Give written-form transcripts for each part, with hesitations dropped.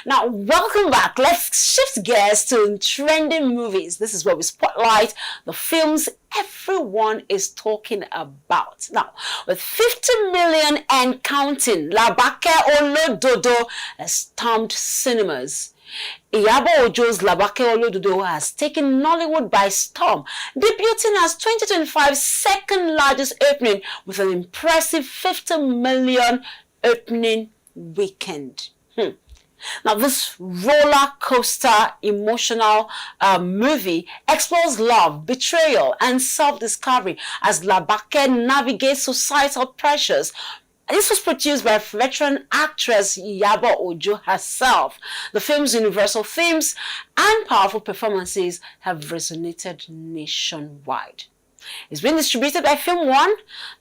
Now, welcome back. Let's shift gears to trending movies. This is where we spotlight the films everyone is talking about. Now, with 50 million and counting, Labake Olododo has stormed cinemas. Iyabo Ojo's Labake Olododo has taken Nollywood by storm, debuting as 2025's second largest opening with an impressive 50 million opening weekend. Now, this roller coaster emotional movie explores love, betrayal, and self-discovery as Labake navigates societal pressures. This was produced by veteran actress Iyabo Ojo herself. The film's universal themes and powerful performances have resonated nationwide. It's been distributed by Film One.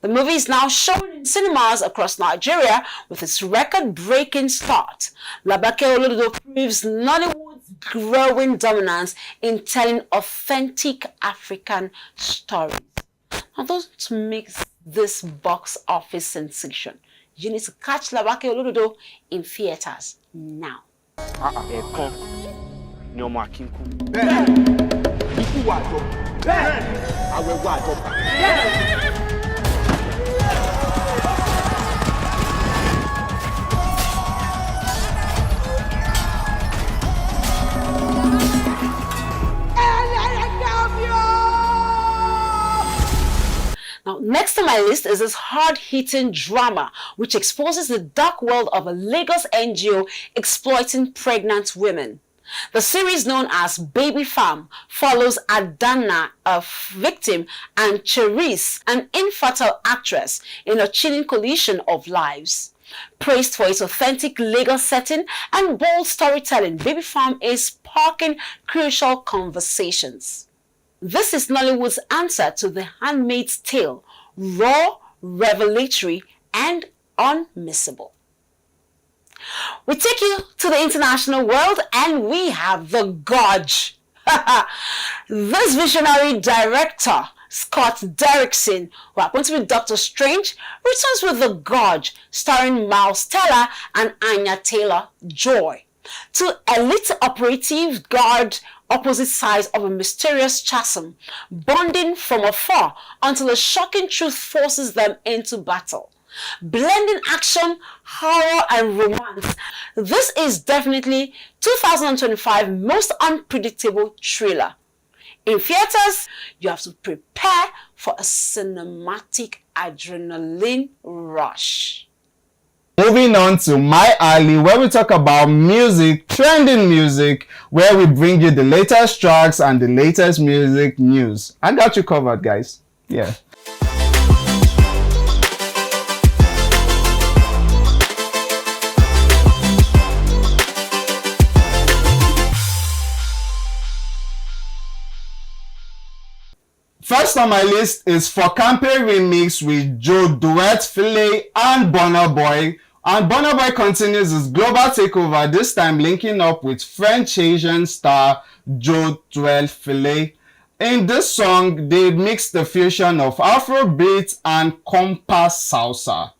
The movie is now shown in cinemas across Nigeria with its record-breaking start. Labake Olododo proves Nollywood's growing dominance in telling authentic African stories. Now, don't mix this box office sensation. You need to catch Labake Olododo in theaters now. Now, next on my list is this hard-hitting drama which exposes the dark world of a Lagos NGO exploiting pregnant women. The series, known as Baby Farm, follows Adana, a victim, and Cherise, an infertile actress, in a chilling collision of lives. Praised for its authentic Lagos setting and bold storytelling, Baby Farm is sparking crucial conversations. This is Nollywood's answer to The Handmaid's Tale, raw, revelatory, and unmissable. We take you to the international world and we have The Gorge. This visionary director, Scott Derrickson, who happens to be Doctor Strange, returns with The Gorge, starring Miles Teller and Anya Taylor-Joy. Two elite operatives guard opposite sides of a mysterious chasm, bonding from afar until a shocking truth forces them into battle. Blending action, horror, and romance, this is definitely 2025 most unpredictable thriller. In theaters, you have to prepare for a cinematic adrenaline rush. Moving on to My Alley, where we talk about music, trending music, where we bring you the latest tracks and the latest music news. I got you covered, guys. Yeah. First on my list is For Campe remix with Joeboy and Burna Boy. And Burna Boy continues his global takeover, this time linking up with French Asian star Joeboy. In this song, they mix the fusion of Afrobeat and Compa Salsa.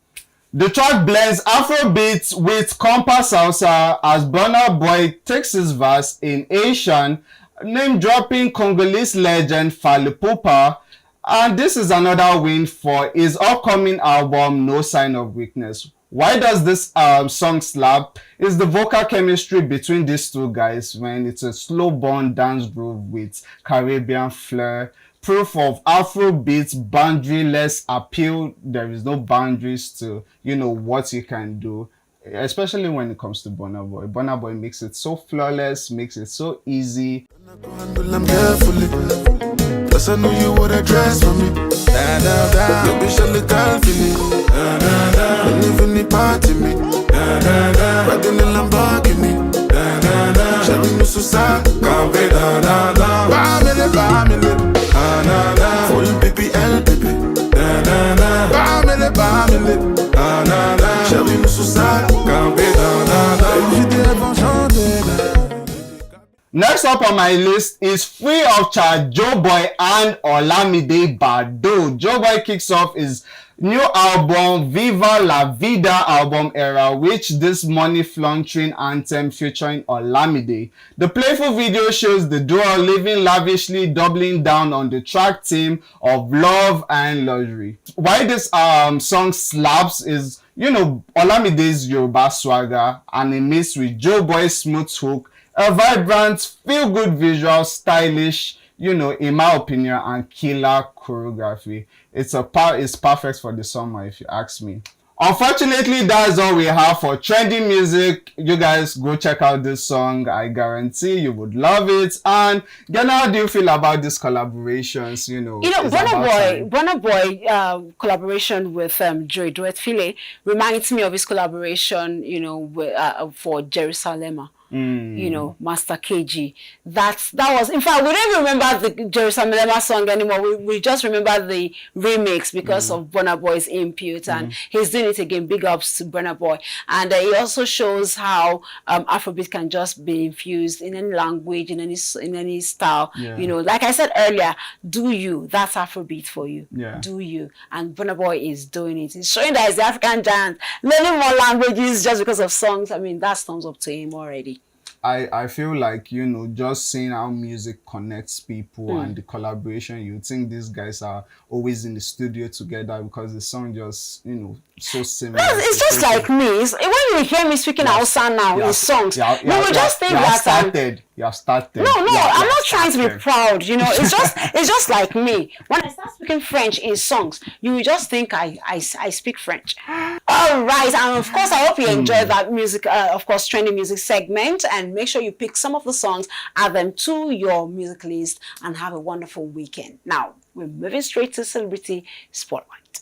The track blends Afrobeat with Compa Salsa as Burna Boy takes his verse in Asian, name-dropping Congolese legend Fally Ipupa, and this is another win for his upcoming album No Sign of Weakness. Why does this song slap? It's the vocal chemistry between these two guys, when it's a slow burn dance groove with Caribbean flair, proof of Afrobeat's boundaryless appeal. There is no boundaries to, what you can do. Especially when it comes to Burna Boy. Burna Boy makes it so flawless, makes it so easy. Plus I know you would address for me. Baby, surely can't feel it. When you party me. Riding in Lamborghini. Shabby no suicide. Can't wait. Bamile. For you, baby, L, baby. Bamile. Shabby no suicide. Can't wait. Next up on my list is Free of Charge, Joeboy and Olamide Bado. Joeboy kicks off his new album Viva Lavida album era, which this money laundering anthem featuring Olamide. The playful video shows the duo living lavishly, doubling down on the track theme of love and luxury. Why this song slaps is, you know, Olamide's Yoruba swagger and a mix with Joeboy's smooth hook, a vibrant, feel-good visual, stylish, you know, in my opinion, and killer choreography. It's perfect for the summer, if you ask me. Unfortunately, that's all we have for trending music. You guys go check out this song. I guarantee you would love it. And Ghene, how do you feel about these collaborations? You know, Burna Boy collaboration with Doechii reminds me of his collaboration, you know, with, for Jerusalem. You know, Master KG. That was, in fact, we don't remember the Jerusalem song anymore. We just remember the remix because of Burna Boy's input, and he's doing it again. Big ups to Burna Boy. And he also shows how Afrobeat can just be infused in any language, in any style. You know, like I said earlier, do you? That's Afrobeat for you. Do you? And Burna Boy is doing it. He's showing that he's the African giant, learning more languages just because of songs. I mean, that's thumbs up to him already. I feel like, you know, just seeing how music connects people and the collaboration, you think these guys are always in the studio together because the song just, you know, so similar. It's just like me. When you hear me speaking Hausa now in songs, you will just think that you have started. No, I'm not trying to be proud. You know, it's just like me. When I start speaking French in songs, you will just think I speak French. All right, and of course, I hope you enjoyed that music, of course, trending music segment, and make sure you pick some of the songs, add them to your music list, and have a wonderful weekend. Now, we're moving straight to Celebrity Spotlight.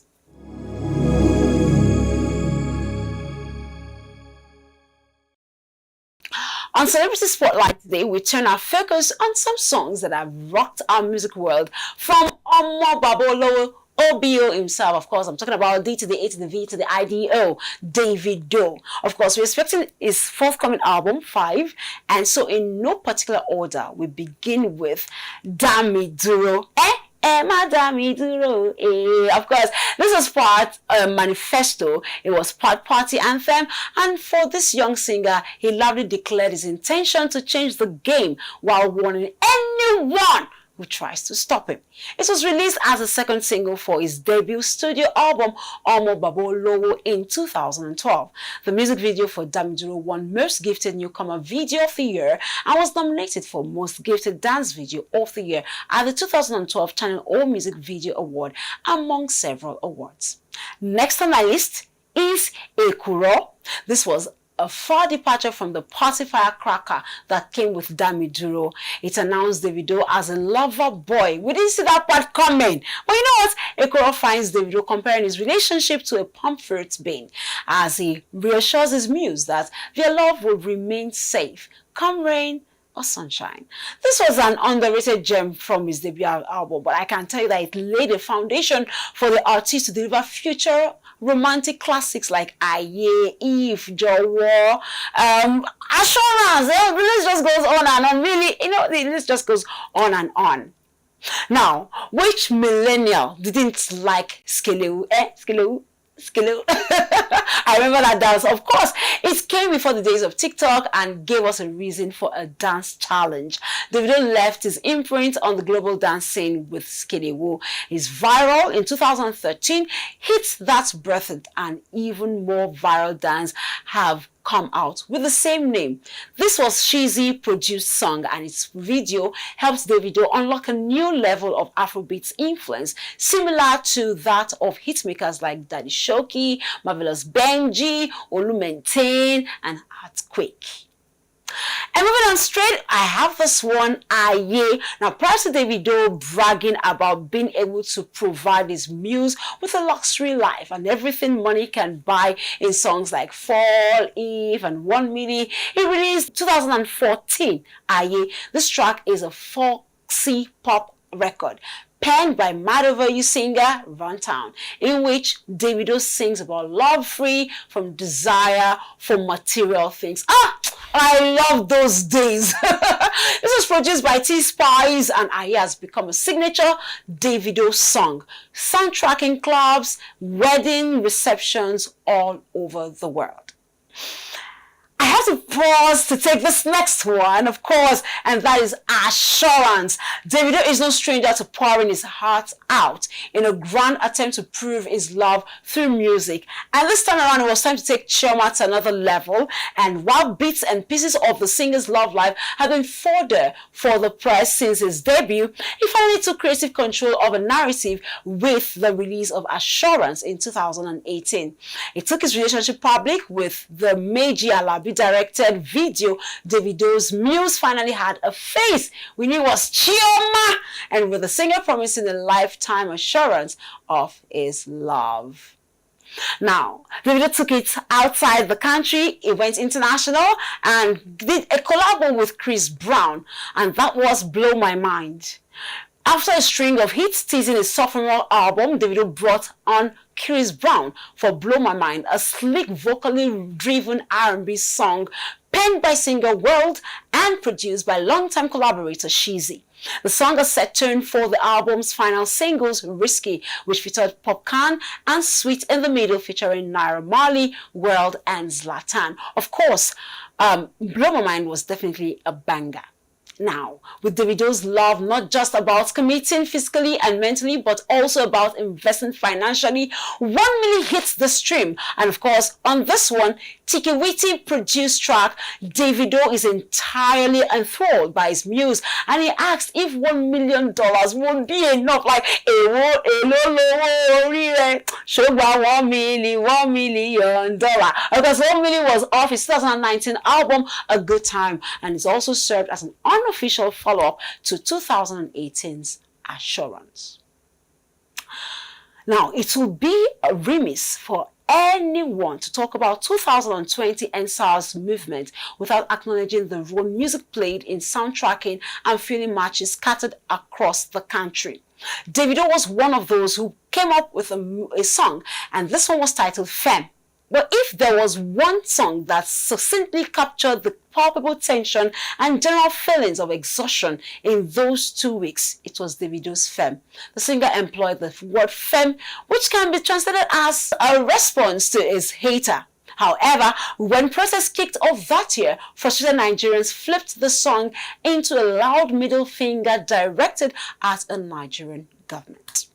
On Celebrity Spotlight today, we turn our focus on some songs that have rocked our music world, from Omah OBO himself, of course. I'm talking about D to the A to the V to the IDO, Davido. Of course, we're expecting his forthcoming album, 5. And so in no particular order, we begin with Damiduro. Of course, this was part manifesto. It was part party anthem, and for this young singer, he loudly declared his intention to change the game while warning anyone who tries to stop him. It was released as a second single for his debut studio album, Omah in 2012. The music video for Damiduro won Most Gifted Newcomer Video of the Year and was nominated for Most Gifted Dance Video of the Year at the 2012 Channel O Music Video Award, among several awards. Next on my list is Ekuro. This was a far departure from the party firecracker that came with Damiduro. It announced Davido as a lover boy. We didn't see that part coming. But you know what? Ekuro finds Davido comparing his relationship to a pomfret bean as he reassures his muse that their love will remain safe, come rain or sunshine. This was an underrated gem from his debut album, but I can tell you that it laid a foundation for the artist to deliver future romantic classics like Aye, If, Joeboy, Assurance. The list just goes on and on. Really, you know, the list just goes on and on. Now, which millennial didn't like Skelewu? Skelewu. I remember that dance. Of course, it came before the days of TikTok and gave us a reason for a dance challenge. Davido left his imprint on the global dance scene with Skelewu. His viral in 2013 hit that birthed an even more viral dance have come out with the same name. This was Shizzy produced song, and its video helps Davido unlock a new level of Afrobeats influence, similar to that of hitmakers like Daddy Shoki, Marvelous Benji, Olumentain, and Earthquake. And moving on straight, I have this one, Aye. Now, prior to Davido bragging about being able to provide his muse with a luxury life and everything money can buy in songs like Fall, Eve, and 1 Milli, he released 2014, Aye. This track is a folksy pop record penned by Madover singer Runtown, in which Davido sings about love free from desire for material things. I love those days. This was produced by T-Spice and Ayra has become a signature Davido song, soundtracking clubs, wedding receptions all over the world. I have to pause to take this next one, of course, and that is Assurance. Davido is no stranger to pouring his heart out in a grand attempt to prove his love through music. And this time around, it was time to take Chioma to another level. And while bits and pieces of the singer's love life have been fodder for the press since his debut, he finally took creative control of a narrative with the release of Assurance in 2018. He took his relationship public with the Meji Alabi directed video. Davido's muse finally had a face. We knew it was Chioma, and with the singer promising a lifetime assurance of his love. Now, Davido took it outside the country. He went international and did a collab with Chris Brown, and that was Blow My Mind. After a string of hits teasing his sophomore album, Davido brought on Chris Brown for Blow My Mind, a sleek, vocally driven R&B song penned by singer World and produced by longtime collaborator Sheezy. The song has set tone for the album's final singles, Risky, which featured Popcorn, and Sweet in the Middle, featuring Naira Marley, World, and Zlatan. Of course, Blow My Mind was definitely a banger. Now, with Davido's love not just about committing physically and mentally, but also about investing financially, 1 million hits the stream. And of course, on this one, Tiki Witty produced track, Davido is entirely enthralled by his muse, and he asked if $1 million won't be enough. Like, show $1 million. Because $1 million was off his 2019 album, A Good Time, and it's also served as an unofficial follow-up to 2018's Assurance. Now, it will be a remiss for anyone to talk about 2020 NSAR's movement without acknowledging the role music played in soundtracking and filming matches scattered across the country. Davido was one of those who came up with a song, and this one was titled Femme. But if there was one song that succinctly captured the palpable tension and general feelings of exhaustion in those 2 weeks, it was Davido's Femme. The singer employed the word femme, which can be translated as a response to his hater. However, when protests kicked off that year, frustrated Nigerians flipped the song into a loud middle finger directed at a Nigerian government.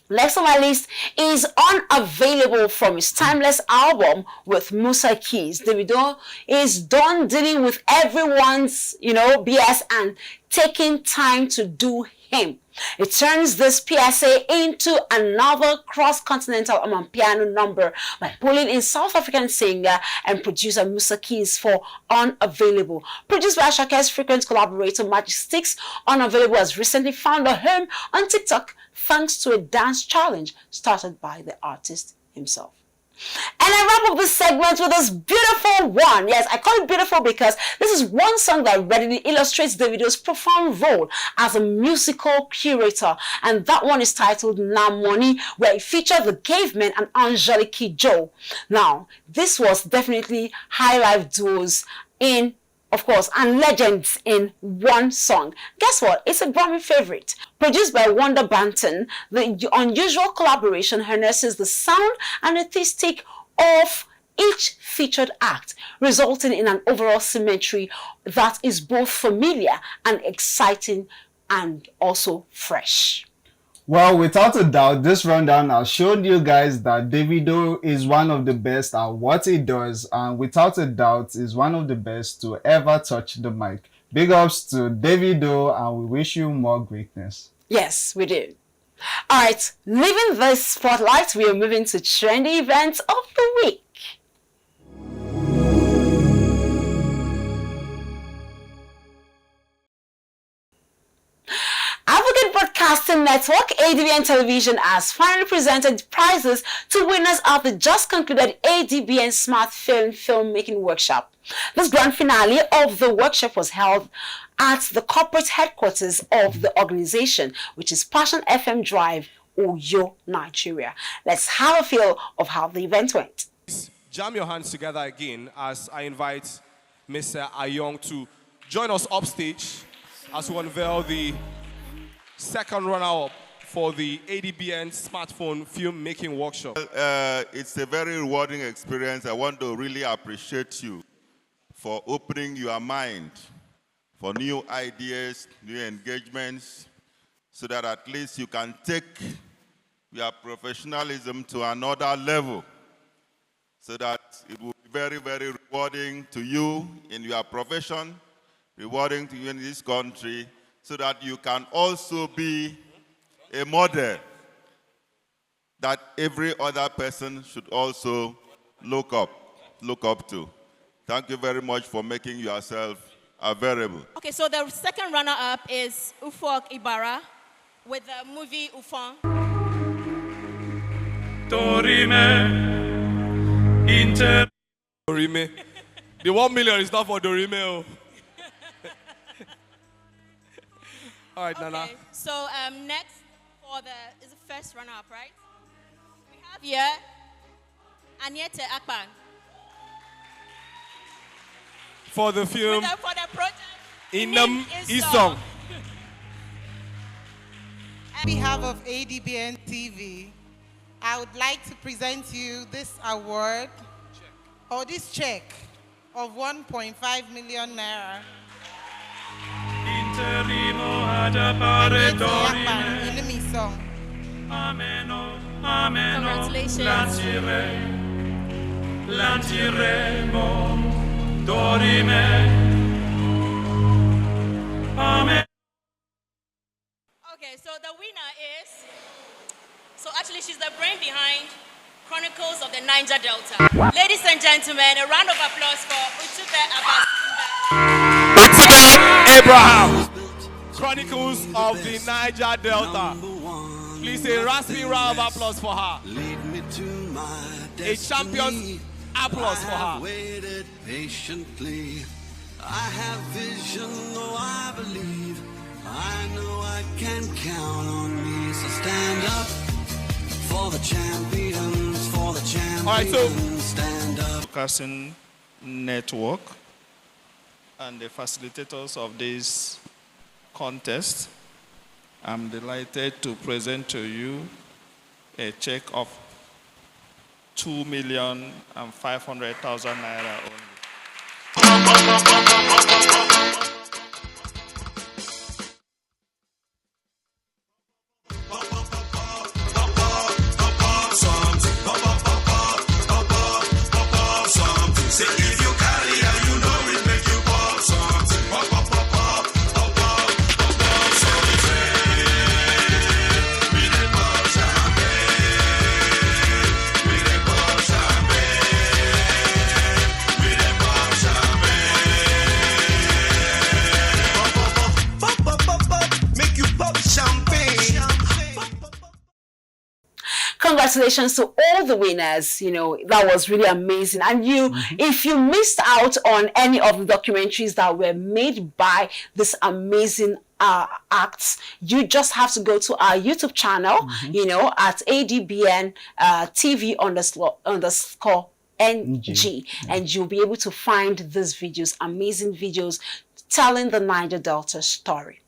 Next on my list is Unavailable from his timeless album with Musa Keys. Davido is done dealing with everyone's, BS and taking time to do him. It turns this PSA into another cross-continental Amapiano number by pulling in South African singer and producer Musa Keys for Unavailable. Produced by Asake's frequent collaborator Magic Sticks, Unavailable has recently found a home on TikTok thanks to a dance challenge started by the artist himself. And I wrap up this segment with this beautiful one. Yes, I call it beautiful because this is one song that readily illustrates Davido's profound role as a musical curator. And that one is titled Na Money, where it featured the Cavemen and Angelique Kidjo. Now, this was definitely high life duos in, of course, and legends in one song. Guess what? It's a Grammy favorite. Produced by Wanda Banton, the unusual collaboration harnesses the sound and aesthetic of each featured act, resulting in an overall symmetry that is both familiar and exciting and also fresh. Well, without a doubt, this rundown has showed you guys that Davido is one of the best at what he does, and without a doubt is one of the best to ever touch the mic. Big ups to Davido, and we wish you more greatness. Yes, we do. All right, leaving this spotlight, we are moving to trendy events of the week. African Broadcasting Network, ADBN Television, has finally presented prizes to winners of the just concluded ADBN Smart Film Filmmaking Workshop. This grand finale of the workshop was held at the corporate headquarters of the organization, which is Passion FM Drive, Oyo, Nigeria. Let's have a feel of how the event went. Jam your hands together again as I invite Mr. Ayong to join us upstage as we unveil the second runner-up for the ADBN Smartphone Film Making Workshop. It's a very rewarding experience. I want to really appreciate you for opening your mind for new ideas, new engagements, so that at least you can take your professionalism to another level, so that it will be very, very rewarding to you in your profession, rewarding to you in this country, so that you can also be a model that every other person should also look up to. Thank you very much for making yourself available. Okay, so the second runner-up is Ufok Ibara with the movie Ufon. Dorime. The 1 million is not for Dorime. Oh. All right, Okay, Nana. so next for is the first runner-up, right? We have here Aniete Akpan. For the film For the project, Inam Isong. Isong. On behalf of ADBN TV, I would like to present to you this award, or this check of 1.5 million naira. Congratulations. Okay, so the winner is, so actually she's the brain behind Chronicles of the Niger Delta. Ladies and gentlemen, a round of applause for Utube Abraham. Chronicles of the Niger Delta. Please a rasping round of applause for her. A champion's applause for her. Waited patiently. I have vision, though I believe. I know I can count on me. So stand up for the champions, for the champions. All right, so stand up. Broadcasting Network and the facilitators of this contest, I'm delighted to present to you a check of 2,500,000 naira only. Congratulations to all the winners. You know, that was really amazing. And you, if you missed out on any of the documentaries that were made by this amazing acts, you just have to go to our YouTube channel, you know, at ADBN TV underscore NG, and you'll be able to find these videos, amazing videos telling the Niger Delta story.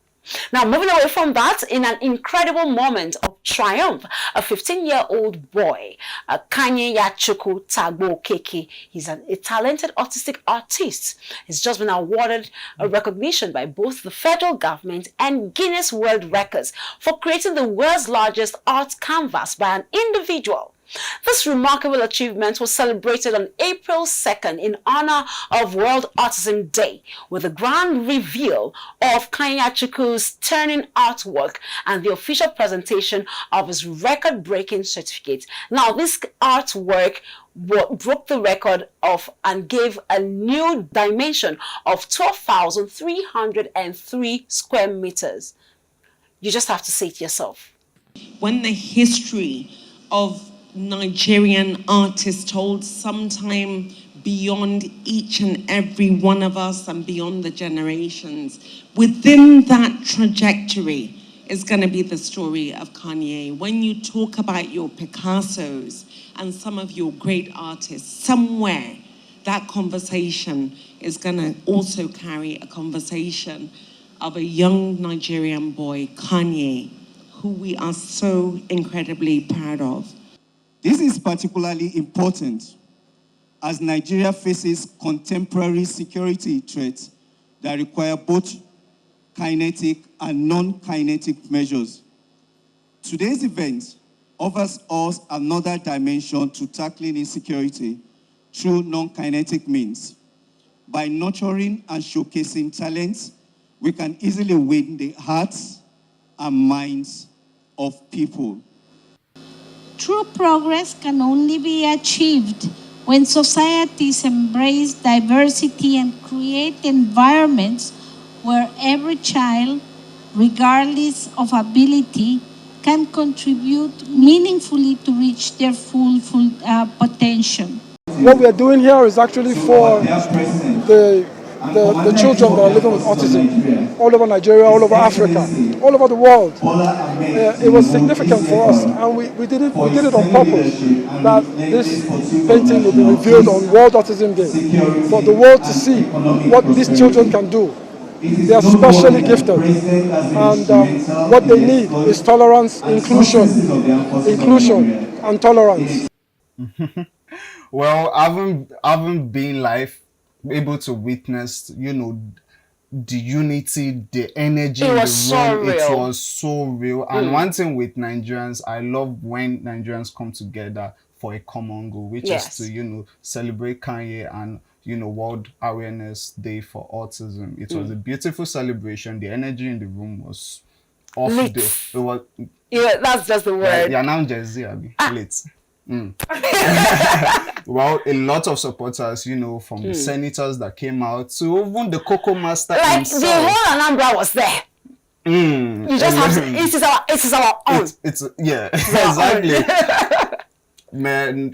Now, moving away from that, in an incredible moment of triumph, a 15-year-old boy, Kenyachuku Tagbo Keke, he's a talented autistic artist. He's just been awarded a recognition by both the federal government and Guinness World Records for creating the world's largest art canvas by an individual. This remarkable achievement was celebrated on April 2nd in honor of World Autism Day with a grand reveal of Kenyachuku's turning artwork and the official presentation of his record-breaking certificate. Now, this artwork broke the record of and gave a new dimension of 12,303 square meters. You just have to say it yourself. When the history of Nigerian artists told sometime beyond each and every one of us and beyond the generations, within that trajectory is going to be the story of Kanye. When you talk about your Picassos and some of your great artists, somewhere that conversation is going to also carry a conversation of a young Nigerian boy, Kanye, who we are so incredibly proud of. This is particularly important as Nigeria faces contemporary security threats that require both kinetic and non-kinetic measures. Today's event offers us another dimension to tackling insecurity through non-kinetic means. By nurturing and showcasing talents, we can easily win the hearts and minds of people. True progress can only be achieved when societies embrace diversity and create environments where every child, regardless of ability, can contribute meaningfully to reach their full potential. What we are doing here is actually for the children that are living with autism all over Nigeria, all over Africa, all over the world. It was significant for us, and we did it on purpose, that this painting will be revealed on World Autism Day, for the world to see what these children can do. They are specially gifted, and what they need is tolerance, inclusion, and tolerance. Well, haven't been live, able to witness, the unity, the energy in the room. It was so real. And one thing with Nigerians, I love when Nigerians come together for a common goal, which is to, celebrate Kanye and, World Awareness Day for Autism. It was a beautiful celebration. The energy in the room was off the... It was... Yeah, that's just the word. Yeah, now Jersey, lit. Well, a lot of supporters, from the senators that came out to even the Coco Master himself. The whole Anambra was there. You just have to, it is our own. Exactly. Man,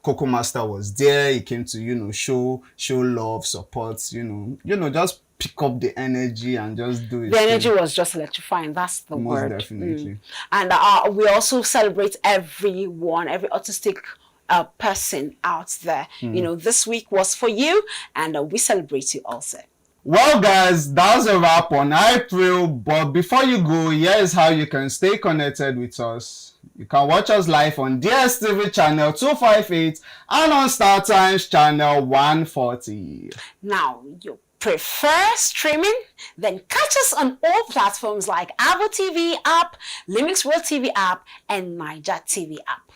Coco Master was there. He came to, show love, support, just pick up the energy and just do it. The energy was just electrifying. That's the word. Most definitely. And we also celebrate every autistic person out there. This week was for you, and we celebrate you also. Well, guys, that's a wrap on April. But before you go, here's how you can stay connected with us. You can watch us live on DSTV channel 258 and on Star Times channel 140. Now, you prefer streaming? Then catch us on all platforms like Avo TV app, Limix World TV app, and Niger TV app.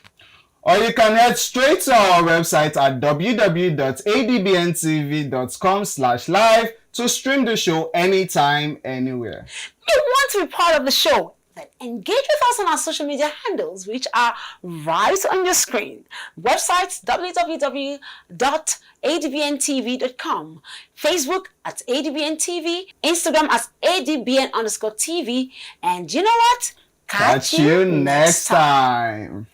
Or you can head straight to our website at www.adbntv.com/live to stream the show anytime, anywhere. You want to be part of the show? Then engage with us on our social media handles, which are right on your screen. Websites www.adbntv.com, Facebook at ADBNTV, Instagram at ADBN_TV, and you know what? Catch you next time.